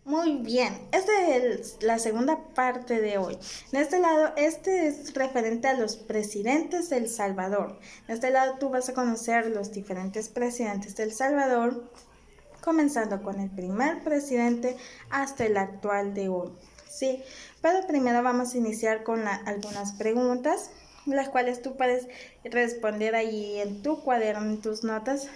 Muy bien, esta es la segunda parte de hoy. En este lado, este es referente a los presidentes de El Salvador. En este lado tú vas a conocer los diferentes presidentes de El Salvador, comenzando con el primer presidente hasta el actual de hoy. Sí, pero primero vamos a iniciar con algunas preguntas, las cuales tú puedes responder ahí en tu cuaderno, en tus notas,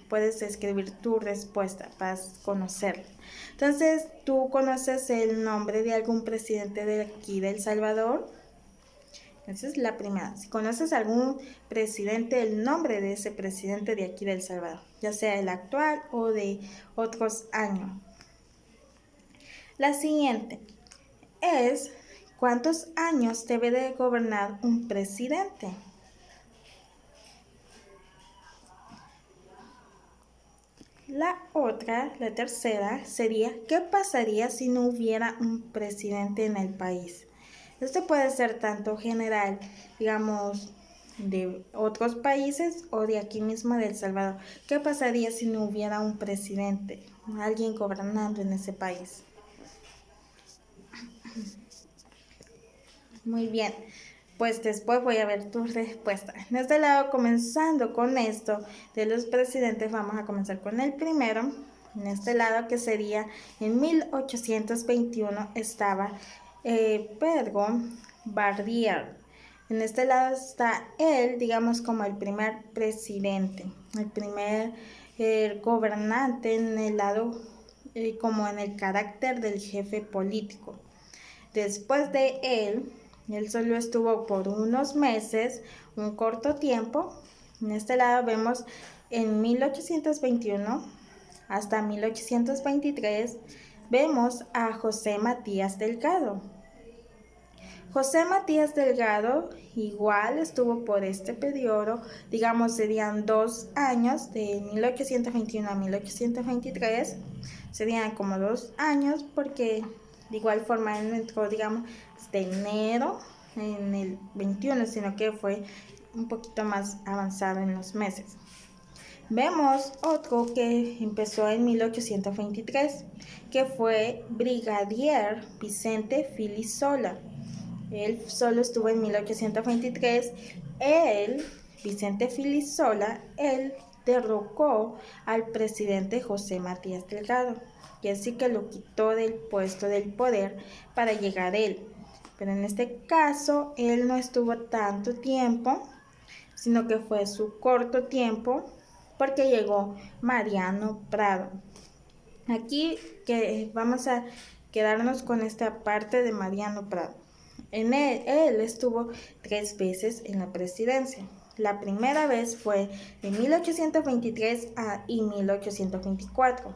puedes escribir tu respuesta para conocerla. Entonces, ¿tú conoces el nombre de algún presidente de aquí de El Salvador? Esa es la primera. Si conoces algún presidente, el nombre de ese presidente de aquí de El Salvador, ya sea el actual o de otros años. La siguiente es, ¿cuántos años debe de gobernar un presidente? La otra, la tercera, sería, ¿qué pasaría si no hubiera un presidente en el país? Esto puede ser tanto general, digamos, de otros países o de aquí mismo de El Salvador. ¿Qué pasaría si no hubiera un presidente, alguien gobernando en ese país? Muy bien, pues después voy a ver tu respuesta. En este lado, comenzando con esto de los presidentes, vamos a comenzar con el primero. En este lado, que sería en 1821, estaba Pedro Barrier. En este lado está él, digamos, como el primer presidente, el primer gobernante en el lado, como en el carácter del jefe político. Después de él solo estuvo por unos meses, un corto tiempo. En este lado vemos en 1821 hasta 1823, vemos a José Matías Delgado. José Matías Delgado igual estuvo por este periodo, digamos serían 2 años, de 1821 a 1823, serían como 2 años porque de igual forma él no entró, digamos, de enero en el 21, sino que fue un poquito más avanzado en los meses. Vemos otro que empezó en 1823, que fue Brigadier Vicente Filisola. Él solo estuvo en 1823. Vicente Filisola, él derrocó al presidente José Matías Delgado, que así que lo quitó del puesto del poder para llegar él. Pero en este caso, él no estuvo tanto tiempo, sino que fue su corto tiempo, porque llegó Mariano Prado. Aquí que vamos a quedarnos con esta parte de Mariano Prado. Él estuvo 3 veces en la presidencia. La primera vez fue de 1823 y 1824.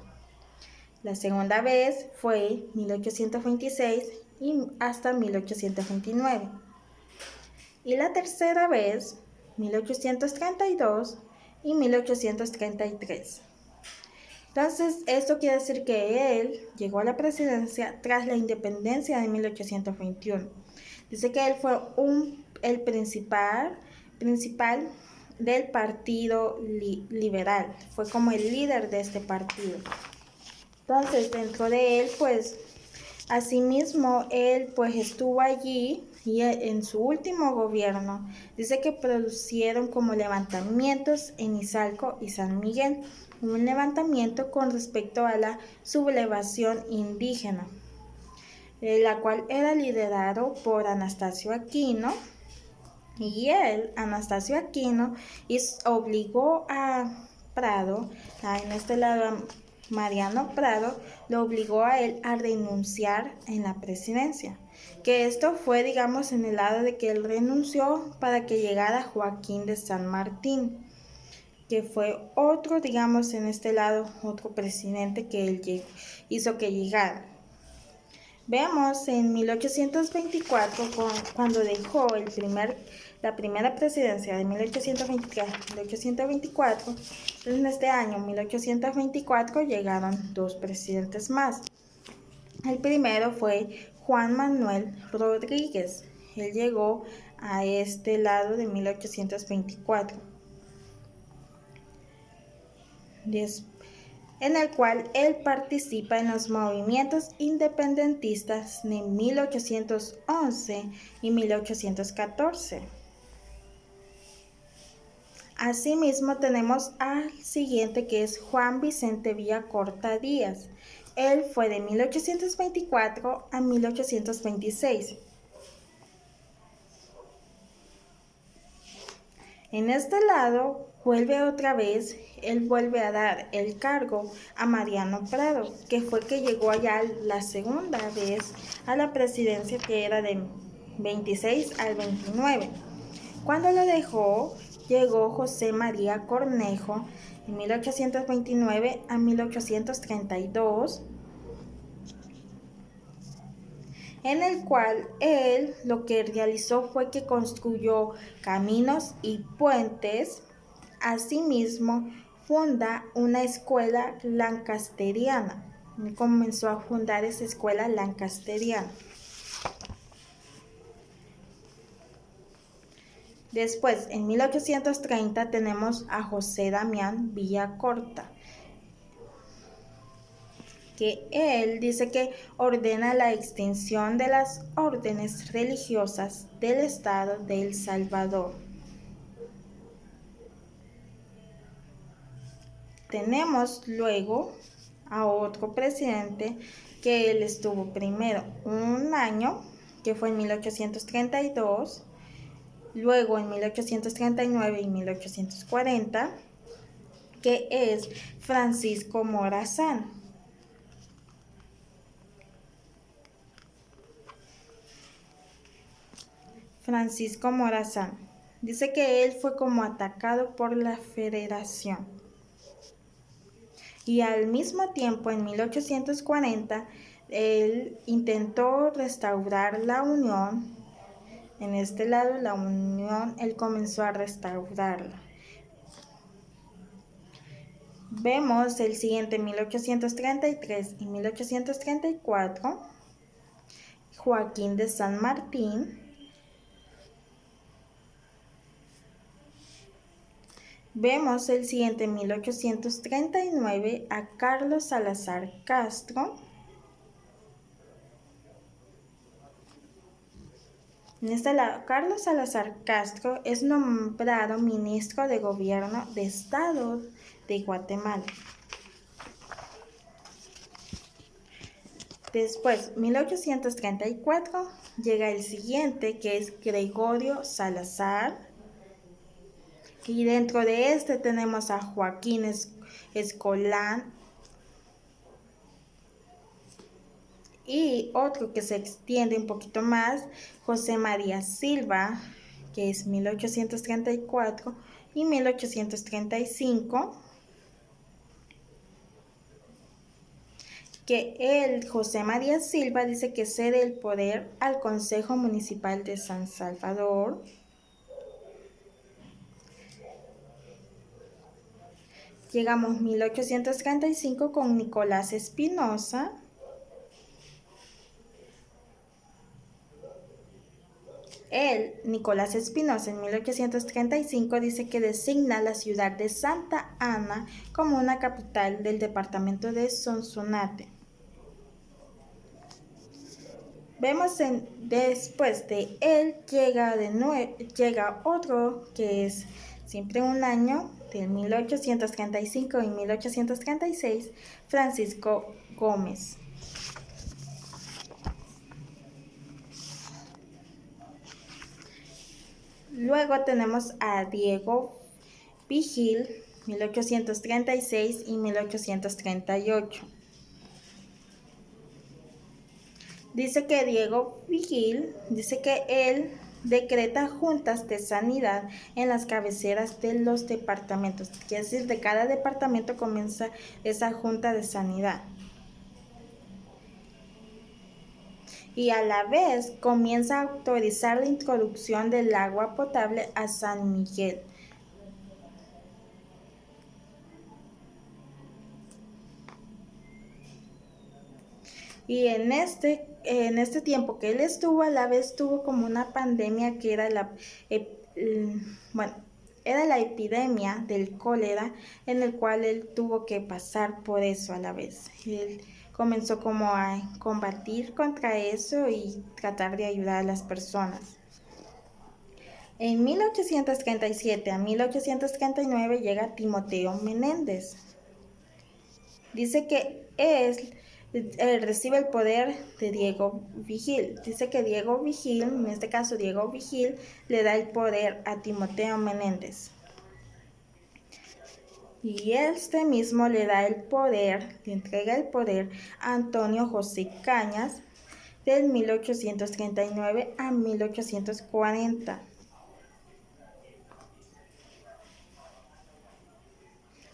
La segunda vez fue 1826 y hasta 1829. Y la tercera vez, 1832 y 1833. Entonces, esto quiere decir que él llegó a la presidencia tras la independencia de 1821. Dice que él fue el principal del Partido Liberal, fue como el líder de este partido. Entonces, dentro de él, pues, asimismo, él pues estuvo allí y en su último gobierno dice que producieron como levantamientos en Izalco y San Miguel, un levantamiento con respecto a la sublevación indígena, la cual era liderado por Anastasio Aquino. Y Anastasio Aquino, obligó a Prado, en este lado Mariano Prado, lo obligó a él a renunciar en la presidencia. Que esto fue, digamos, en el lado de que él renunció para que llegara Joaquín de San Martín, que fue otro, digamos, en este lado, otro presidente que él hizo que llegara. Vemos en 1824, cuando dejó la primera presidencia de 1823 a 1824, en este año 1824 llegaron 2 presidentes más. El primero fue Juan Manuel Rodríguez. Él llegó a este lado de 1824. en el cual él participa en los movimientos independentistas de 1811 y 1814. Asimismo tenemos al siguiente, que es Juan Vicente Villacorta Díaz. Él fue de 1824 a 1826. En este lado él vuelve a dar el cargo a Mariano Prado, que fue que llegó allá la segunda vez a la presidencia, que era de 26 al 29. Cuando lo dejó, llegó José María Cornejo en 1829 a 1832, en el cual él lo que realizó fue que construyó caminos y puentes. Asimismo, funda una escuela lancasteriana. Comenzó a fundar esa escuela lancasteriana. Después, en 1830, tenemos a José Damián Villacorta, que él dice que ordena la extinción de las órdenes religiosas del Estado de El Salvador. Tenemos luego a otro presidente que él estuvo primero un año, que fue en 1832, luego en 1839 y 1840, que es Francisco Morazán. Francisco Morazán dice que él fue como atacado por la Federación. Y al mismo tiempo, en 1840, él intentó restaurar la Unión. En este lado, la Unión, él comenzó a restaurarla. Vemos el siguiente, 1833 y 1834, Joaquín de San Martín. Vemos el siguiente, 1839, a Carlos Salazar Castro. En este lado, Carlos Salazar Castro es nombrado ministro de Gobierno de Estado de Guatemala. Después, 1834, llega el siguiente, que es Gregorio Salazar. Y dentro de este tenemos a Joaquín Escolán y otro que se extiende un poquito más, José María Silva, que es 1834 y 1835, que José María Silva, dice que cede el poder al Consejo Municipal de San Salvador. Llegamos 1835 con Nicolás Espinosa. Nicolás Espinosa, en 1835, dice que designa la ciudad de Santa Ana como una capital del departamento de Sonsonate. Vemos después de él llega otro que es siempre un año, de 1835 y 1836, Francisco Gómez. Luego tenemos a Diego Vigil, 1836 y 1838. Dice que Diego Vigil, dice que él decreta juntas de sanidad en las cabeceras de los departamentos. Quiere decir, de cada departamento comienza esa junta de sanidad. Y a la vez comienza a autorizar la introducción del agua potable a San Miguel. Y en este tiempo que él estuvo, a la vez tuvo como una pandemia que era era la epidemia del cólera, en el cual él tuvo que pasar por eso a la vez. Él comenzó como a combatir contra eso y tratar de ayudar a las personas. En 1837 a 1839 llega Timoteo Menéndez. Dice que él recibe el poder de Diego Vigil. Dice que Diego Vigil, en este caso Diego Vigil, le da el poder a Timoteo Menéndez. Y este mismo le da el poder, le entrega el poder a Antonio José Cañas del 1839 a 1840.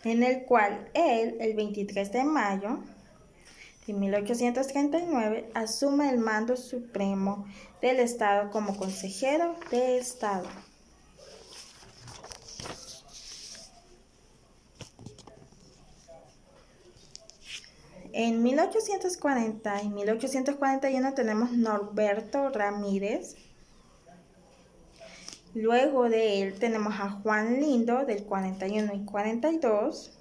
En el cual él, el 23 de mayo de 1839, asume el mando supremo del Estado como consejero de Estado. En 1840 y 1841 tenemos Norberto Ramírez. Luego de él tenemos a Juan Lindo del 41 y 42,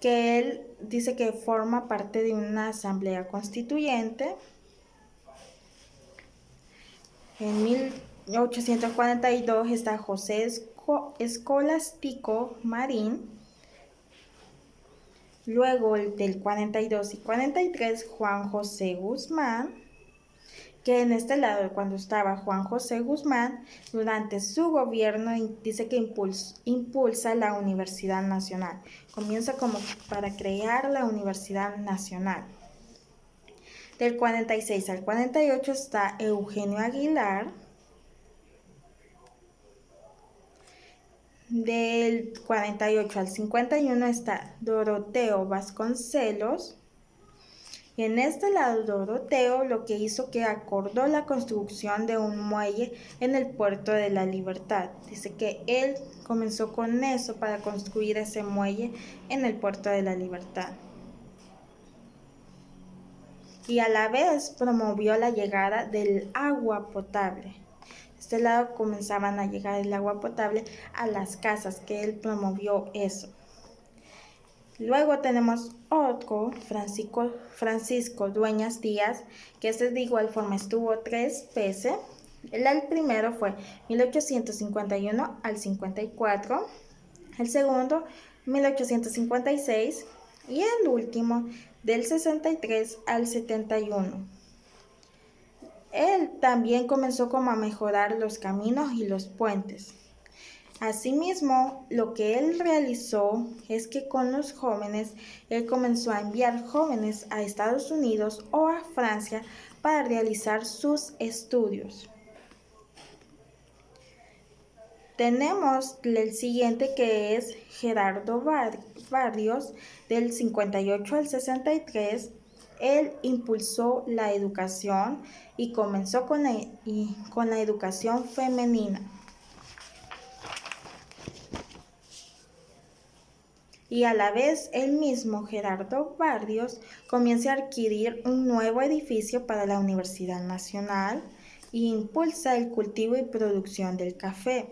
que él dice que forma parte de una asamblea constituyente. En 1842 está José Escolástico Marín. Luego del 42 y 43, Juan José Guzmán, que en este lado, cuando estaba Juan José Guzmán, durante su gobierno dice que impulsa la Universidad Nacional. Comienza como para crear la Universidad Nacional. Del 46 al 48 está Eugenio Aguilar. Del 48 al 51 está Doroteo Vasconcelos. Y en este lado Doroteo lo que hizo que acordó la construcción de un muelle en el puerto de la Libertad. Dice que él comenzó con eso para construir ese muelle en el puerto de la Libertad. Y a la vez promovió la llegada del agua potable. De este lado comenzaban a llegar el agua potable a las casas, que él promovió eso. Luego tenemos otro, Francisco Dueñas Díaz, que de igual forma estuvo 3 veces. El primero fue 1851 al 54, el segundo 1856 y el último del 63 al 71. Él también comenzó como a mejorar los caminos y los puentes. Asimismo, lo que él realizó es que con los jóvenes, él comenzó a enviar jóvenes a Estados Unidos o a Francia para realizar sus estudios. Tenemos el siguiente, que es Gerardo Barrios, del 58 al 63. Él impulsó la educación y comenzó con la educación femenina. Y a la vez el mismo Gerardo Barrios comienza a adquirir un nuevo edificio para la Universidad Nacional e impulsa el cultivo y producción del café.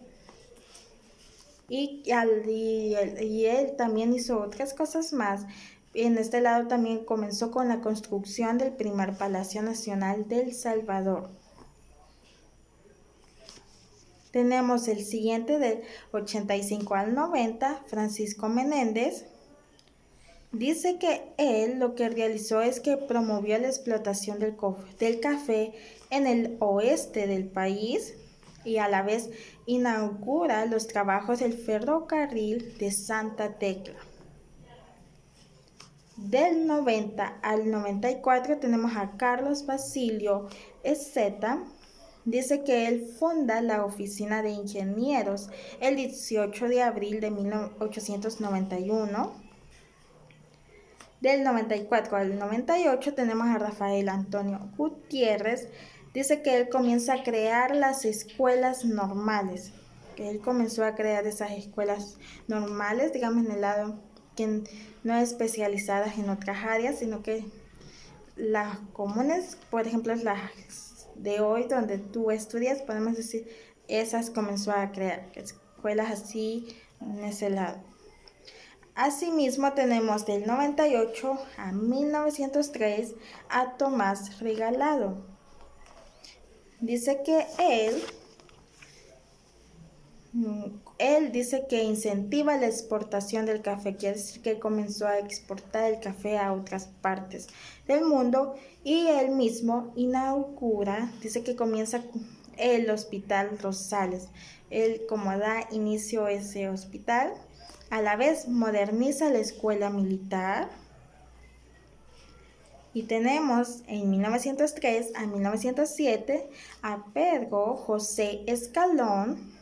Y él también hizo otras cosas más. En este lado también comenzó con la construcción del primer Palacio Nacional del Salvador. Tenemos el siguiente del 85 al 90, Francisco Menéndez. Dice que él lo que realizó es que promovió la explotación del café en el oeste del país y a la vez inaugura los trabajos del ferrocarril de Santa Tecla. Del 90 al 94 tenemos a Carlos Basilio Ezeta. Dice que él funda la Oficina de Ingenieros el 18 de abril de 1891. Del 94 al 98 tenemos a Rafael Antonio Gutiérrez. Dice que él comienza a crear las escuelas normales. Que él comenzó a crear esas escuelas normales, digamos, en el lado que no especializadas en otras áreas, sino que las comunes, por ejemplo, las de hoy donde tú estudias, podemos decir, esas comenzó a crear, escuelas así en ese lado. Asimismo tenemos del 98 a 1903 a Tomás Regalado. Dice que él dice que incentiva la exportación del café, quiere decir que comenzó a exportar el café a otras partes del mundo, y él mismo inaugura, dice que comienza el Hospital Rosales. Él, como da inicio a ese hospital, a la vez moderniza la escuela militar. Y tenemos en 1903 a 1907 a Pedro José Escalón.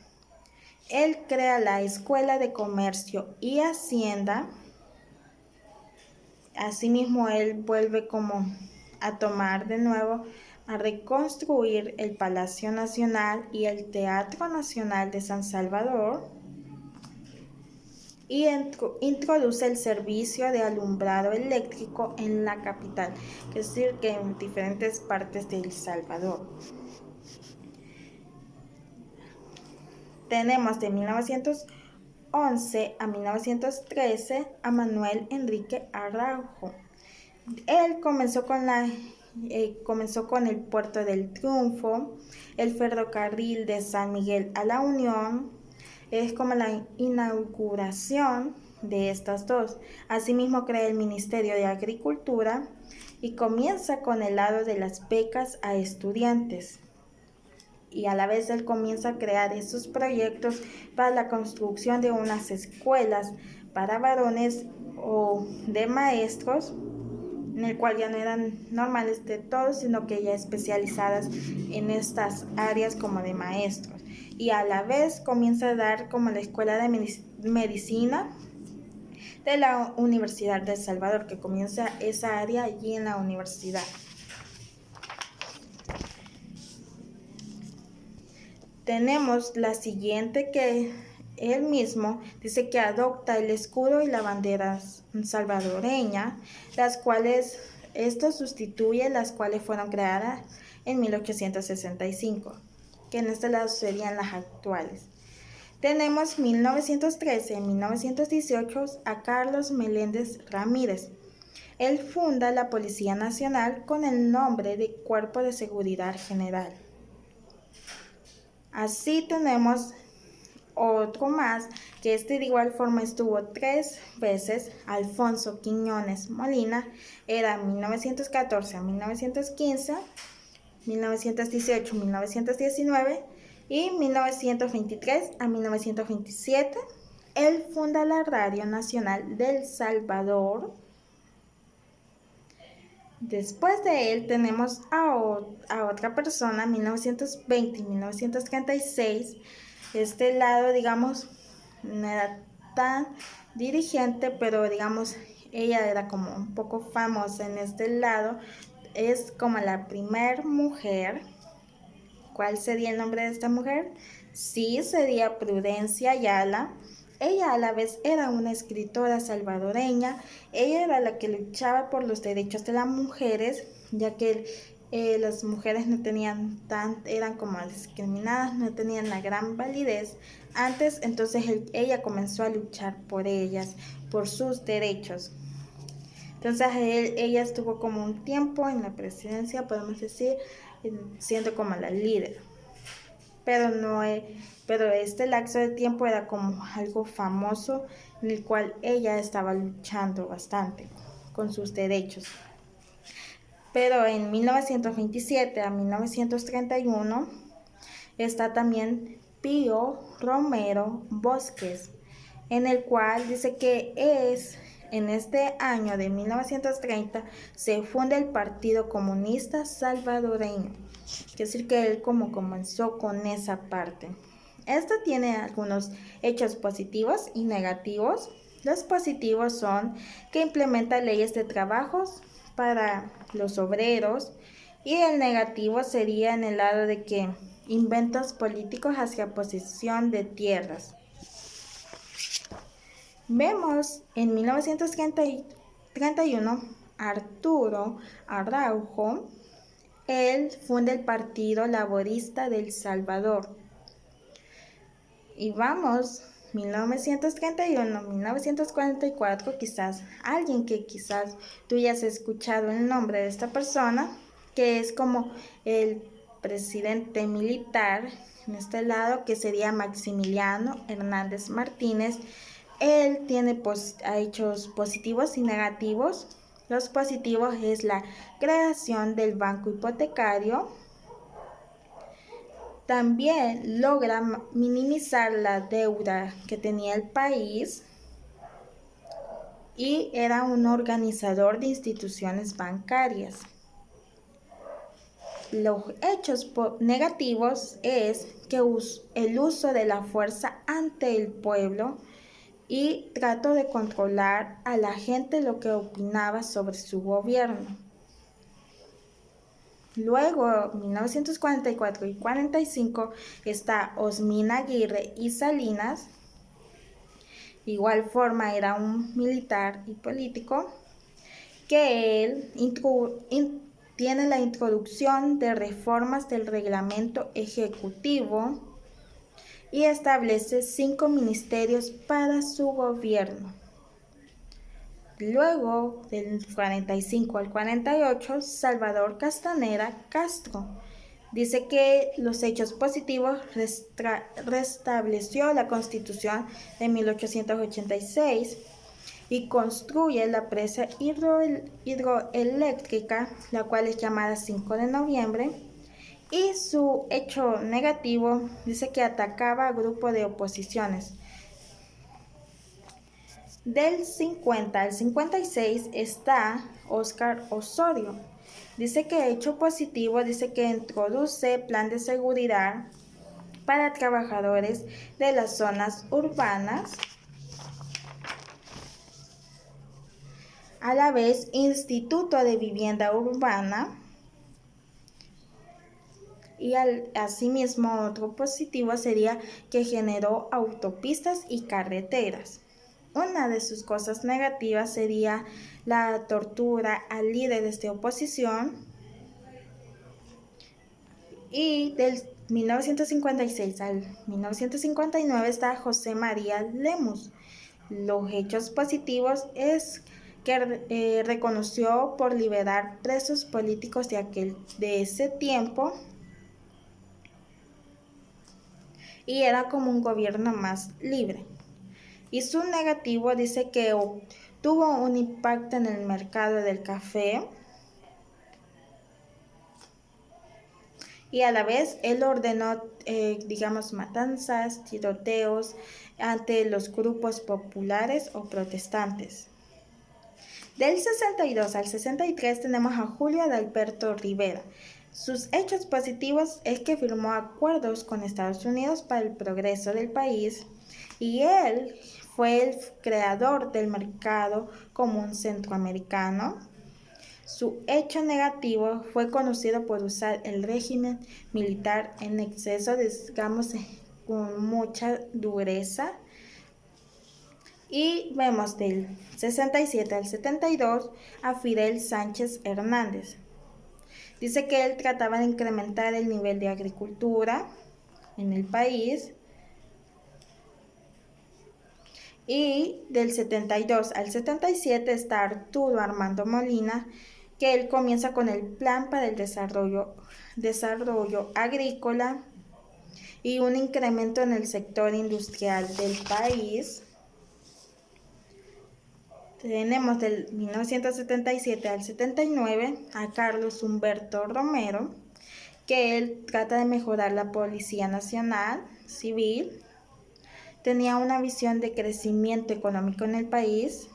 Él crea la Escuela de Comercio y Hacienda. Asimismo, él vuelve como a tomar de nuevo, a reconstruir el Palacio Nacional y el Teatro Nacional de San Salvador, y introduce el servicio de alumbrado eléctrico en la capital, es decir, que en diferentes partes de El Salvador. Tenemos de 1911 a 1913 a Manuel Enrique Araujo. Él comenzó con el Puerto del Triunfo, el ferrocarril de San Miguel a La Unión. Es como la inauguración de estas dos. Asimismo crea el Ministerio de Agricultura y comienza con el lado de las becas a estudiantes. Y a la vez él comienza a crear esos proyectos para la construcción de unas escuelas para varones o de maestros, en el cual ya no eran normales de todos, sino que ya especializadas en estas áreas como de maestros. Y a la vez comienza a dar como la escuela de medicina de la Universidad de El Salvador, que comienza esa área allí en la universidad. Tenemos la siguiente, que él mismo dice que adopta el escudo y la bandera salvadoreña, las cuales esto sustituye las cuales fueron creadas en 1865, que en este lado serían las actuales. Tenemos 1913 y 1918 a Carlos Meléndez Ramírez. Él funda la Policía Nacional con el nombre de Cuerpo de Seguridad General. Así tenemos otro más, que de igual forma estuvo 3 veces, Alfonso Quiñones Molina, era 1914 a 1915, 1918 a 1919 y 1923 a 1927. Él funda la Radio Nacional del Salvador. Después de él tenemos a otra persona, 1920 y 1936. Este lado, digamos, no era tan dirigente, pero digamos, ella era como un poco famosa en este lado. Es como la primer mujer. ¿Cuál sería el nombre de esta mujer? Sí, sería Prudencia Ayala. Ella a la vez era una escritora salvadoreña. Ella era la que luchaba por los derechos de las mujeres, ya que las mujeres no tenían eran como discriminadas, no tenían la gran validez antes. Entonces ella comenzó a luchar por ellas, por sus derechos. Entonces ella estuvo como un tiempo en la presidencia, podemos decir, siendo como la líder. Pero este lapso de tiempo era como algo famoso, en el cual ella estaba luchando bastante con sus derechos. Pero en 1927 a 1931 está también Pío Romero Bosques, en el cual dice que en este año de 1930 se funda el Partido Comunista Salvadoreño. Quiere decir que él como comenzó con esa parte. Esto tiene algunos hechos positivos y negativos. Los positivos son que implementa leyes de trabajos para los obreros, y el negativo sería en el lado de que inventos políticos hacia posesión de tierras. Vemos en 1931 Arturo Araujo. Él funda el Partido Laborista del Salvador. Y vamos, 1931, 1944, quizás alguien que quizás tú ya has escuchado el nombre de esta persona, que es como el presidente militar en este lado, que sería Maximiliano Hernández Martínez. Él tiene hechos positivos y negativos. Los positivos es la creación del banco hipotecario. También logra minimizar la deuda que tenía el país y era un organizador de instituciones bancarias. Los hechos negativos es que el uso de la fuerza ante el pueblo y trato de controlar a la gente lo que opinaba sobre su gobierno. Luego, 1944 y 45, está Osmin Aguirre y Salinas. Igual forma era un militar y político que él tiene la introducción de reformas del reglamento ejecutivo y establece 5 ministerios para su gobierno. Luego, del 45 al 48, Salvador Castaneda Castro dice que los hechos positivos restableció la Constitución de 1886 y construye la presa hidroeléctrica, la cual es llamada 5 de noviembre. Y su hecho negativo dice que atacaba a grupos de oposiciones. Del 50 al 56 está Óscar Osorio. Dice que hecho positivo, dice que introduce plan de seguridad para trabajadores de las zonas urbanas. A la vez, Instituto de Vivienda Urbana. Y asimismo otro positivo sería que generó autopistas y carreteras. Una de sus cosas negativas sería la tortura a líderes de oposición. Y del 1956 al 1959 está José María Lemus. Los hechos positivos es que reconoció por liberar presos políticos de ese tiempo y era como un gobierno más libre. Y su negativo dice que tuvo un impacto en el mercado del café y a la vez él ordenó, matanzas, tiroteos ante los grupos populares o protestantes. Del 62 al 63 tenemos a Julio Adalberto Rivera. Sus hechos positivos es que firmó acuerdos con Estados Unidos para el progreso del país y él fue el creador del mercado común centroamericano. Su hecho negativo fue conocido por usar el régimen militar en exceso, con mucha dureza. Y vemos del 67 al 72 a Fidel Sánchez Hernández. Dice que él trataba de incrementar el nivel de agricultura en el país. Y del 72 al 77 está Arturo Armando Molina, que él comienza con el plan para el desarrollo agrícola y un incremento en el sector industrial del país. Tenemos del 1977 al 79 a Carlos Humberto Romero, que él trata de mejorar la Policía Nacional Civil. Tenía una visión de crecimiento económico en el país,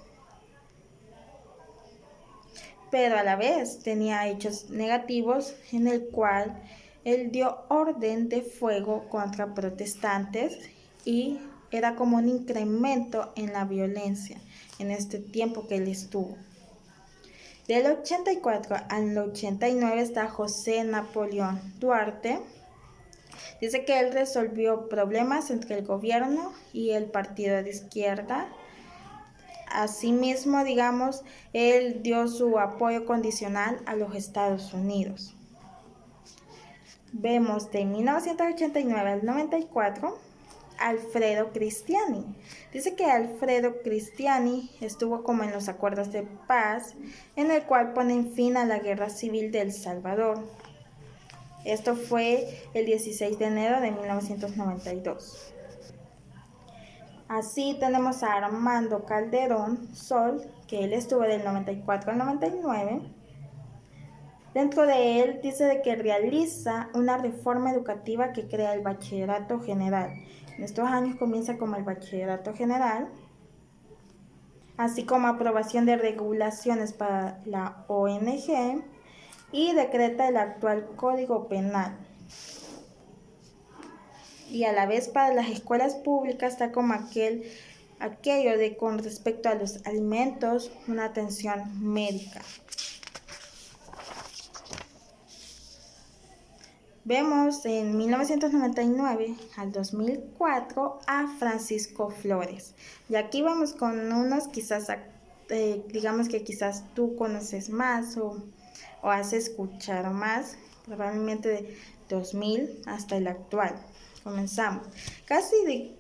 pero a la vez tenía hechos negativos en el cual él dio orden de fuego contra protestantes y era como un incremento en la violencia en este tiempo que él estuvo. Del 84 al 89 está José Napoleón Duarte. Dice que él resolvió problemas entre el gobierno y el partido de izquierda. Asimismo, él dio su apoyo condicional a los Estados Unidos. Vemos de 1989 al 94 Alfredo Cristiani. Dice que Alfredo Cristiani estuvo como en los acuerdos de paz, en el cual ponen fin a la guerra civil de El Salvador. Esto fue el 16 de enero de 1992. Así tenemos a Armando Calderón Sol, que él estuvo del 94 al 99. Dentro de él dice de que realiza una reforma educativa que crea el bachillerato general. En estos años comienza como el bachillerato general, así como aprobación de regulaciones para la ONG y decreta el actual Código Penal. Y a la vez para las escuelas públicas está como aquello de con respecto a los alimentos, una atención médica. Vemos en 1999 al 2004 a Francisco Flores. Y aquí vamos con unos quizás, digamos que quizás tú conoces más o has escuchado más, probablemente de 2000 hasta el actual. Comenzamos.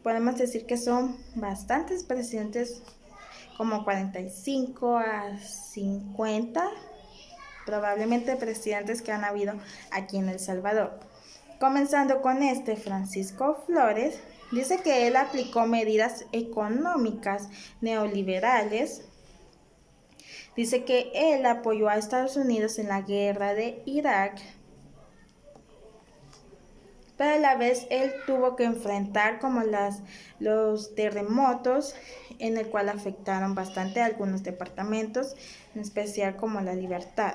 Podemos decir que son bastantes presidentes, como 45 a 50 probablemente presidentes que han habido aquí en El Salvador. Comenzando con Francisco Flores, dice que él aplicó medidas económicas neoliberales. Dice que él apoyó a Estados Unidos en la guerra de Irak, pero a la vez él tuvo que enfrentar como los terremotos, en el cual afectaron bastante a algunos departamentos, en especial como La Libertad.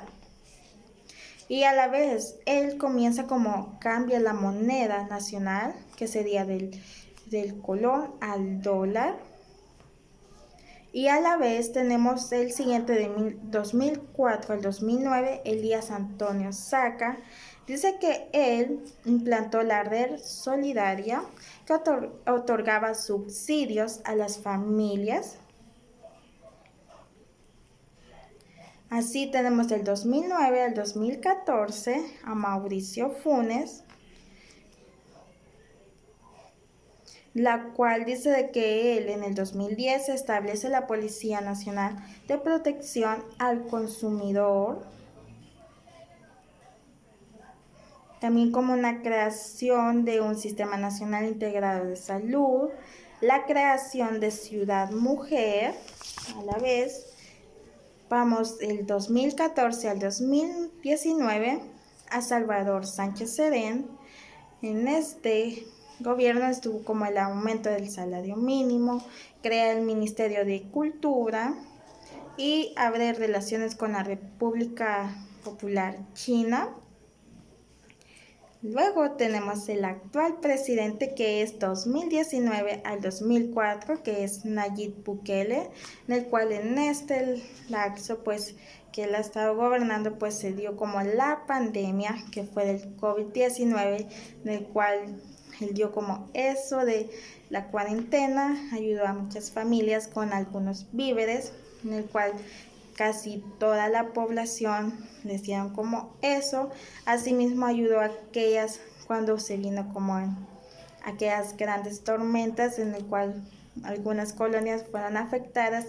Y a la vez él comienza como cambia la moneda nacional, que sería del colón al dólar. Y a la vez tenemos el siguiente de 2004 al 2009, Elías Antonio Saca. Dice que él implantó la red solidaria que otorgaba subsidios a las familias. Así tenemos del 2009 al 2014 a Mauricio Funes, la cual dice de que él en el 2010 establece la Policía Nacional de Protección al Consumidor, también como una creación de un Sistema Nacional Integrado de Salud, la creación de Ciudad Mujer, a la vez. Vamos del 2014 al 2019 a Salvador Sánchez Serén. En este gobierno estuvo como el aumento del salario mínimo, crea el Ministerio de Cultura y abre relaciones con la República Popular China. Luego tenemos el actual presidente, que es 2019 al 2004, que es Nayib Bukele, en el cual en este lapso pues que él ha estado gobernando, pues se dio como la pandemia que fue del COVID-19, en el cual él dio como eso de la cuarentena, ayudó a muchas familias con algunos víveres, en el cual casi toda la población les dieron como eso. Asimismo ayudó a aquellas cuando se vino como en aquellas grandes tormentas en el cual algunas colonias fueron afectadas,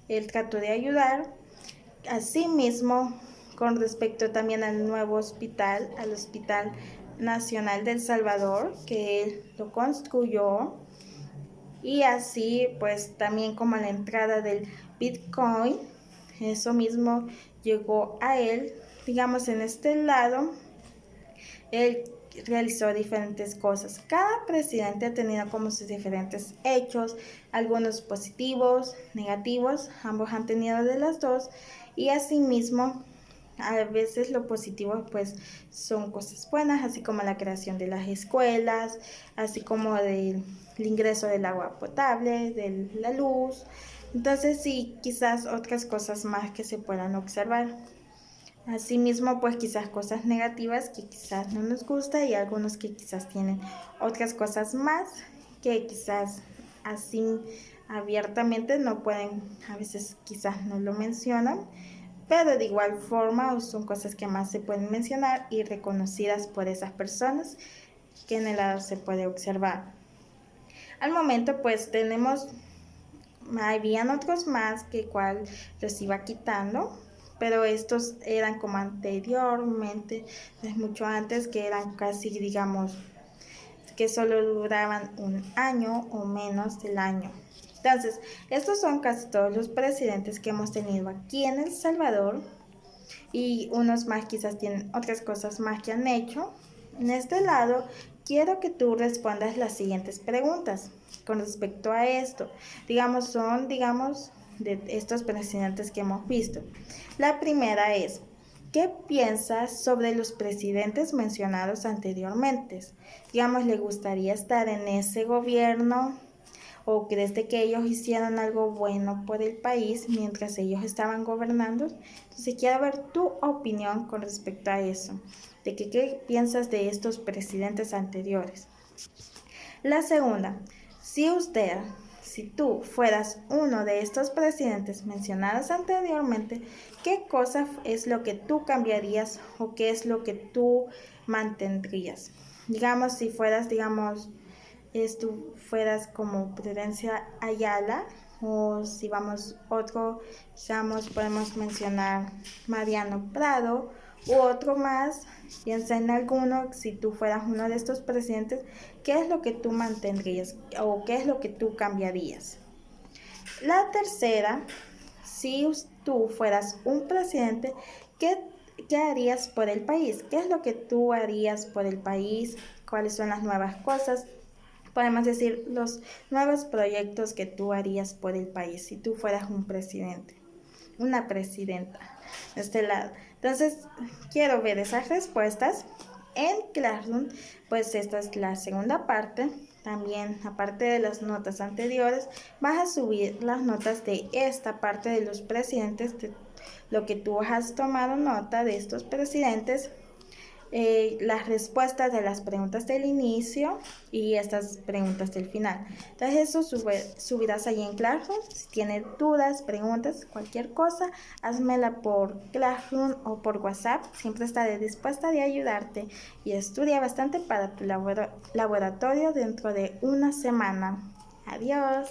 él trató de ayudar. Asimismo, con respecto también al nuevo hospital, al Hospital Nacional de El Salvador, que él lo construyó, y así pues también como la entrada del Bitcoin, eso mismo llegó a él. Digamos, en este lado, él realizó diferentes cosas. Cada presidente ha tenido como sus diferentes hechos, algunos positivos, negativos, ambos han tenido de las dos, y asimismo a veces lo positivo pues son cosas buenas, así como la creación de las escuelas, así como del ingreso del agua potable, de la luz. Entonces sí, quizás otras cosas más que se puedan observar. Asimismo, pues quizás cosas negativas que quizás no nos gusta, y algunos que quizás tienen otras cosas más que quizás así abiertamente no pueden, a veces quizás no lo mencionan, pero de igual forma son cosas que más se pueden mencionar y reconocidas por esas personas que en el lado se puede observar. Al momento pues habían otros más que cual los iba quitando, pero estos eran como anteriormente, es mucho antes, que eran casi, digamos, que solo duraban un año o menos del año. Entonces, estos son casi todos los presidentes que hemos tenido aquí en El Salvador, y unos más quizás tienen otras cosas más que han hecho. En este lado, quiero que tú respondas las siguientes preguntas con respecto a esto. Digamos, de estos presidentes que hemos visto. La primera es, ¿qué piensas sobre los presidentes mencionados anteriormente? Digamos, ¿le gustaría estar en ese gobierno? ¿O crees de que ellos hicieron algo bueno por el país mientras ellos estaban gobernando? Entonces quiero ver tu opinión con respecto a eso, de que qué piensas de estos presidentes anteriores. La segunda, si tú fueras uno de estos presidentes mencionados anteriormente, ¿qué cosa es lo que tú cambiarías o qué es lo que tú mantendrías? Digamos, si fueras, tú fueras como Prudencia Ayala, o si vamos otro, podemos mencionar Mariano Prado u otro más. Piensa en alguno, si tú fueras uno de estos presidentes, ¿qué es lo que tú mantendrías o qué es lo que tú cambiarías? La tercera, si tú fueras un presidente, ¿qué harías por el país? ¿Qué es lo que tú harías por el país? ¿Cuáles son las nuevas cosas? Podemos decir los nuevos proyectos que tú harías por el país si tú fueras un presidente, una presidenta de este lado. Entonces, quiero ver esas respuestas en Classroom. Pues esta es la segunda parte. También, aparte de las notas anteriores, vas a subir las notas de esta parte de los presidentes, de lo que tú has tomado nota de estos presidentes. Las respuestas de las preguntas del inicio y estas preguntas del final. Entonces eso subirás allí en Classroom. Si tienes dudas, preguntas, cualquier cosa, házmela por Classroom o por WhatsApp. Siempre estaré dispuesta de ayudarte, y estudia bastante para tu laboratorio dentro de una semana. Adiós.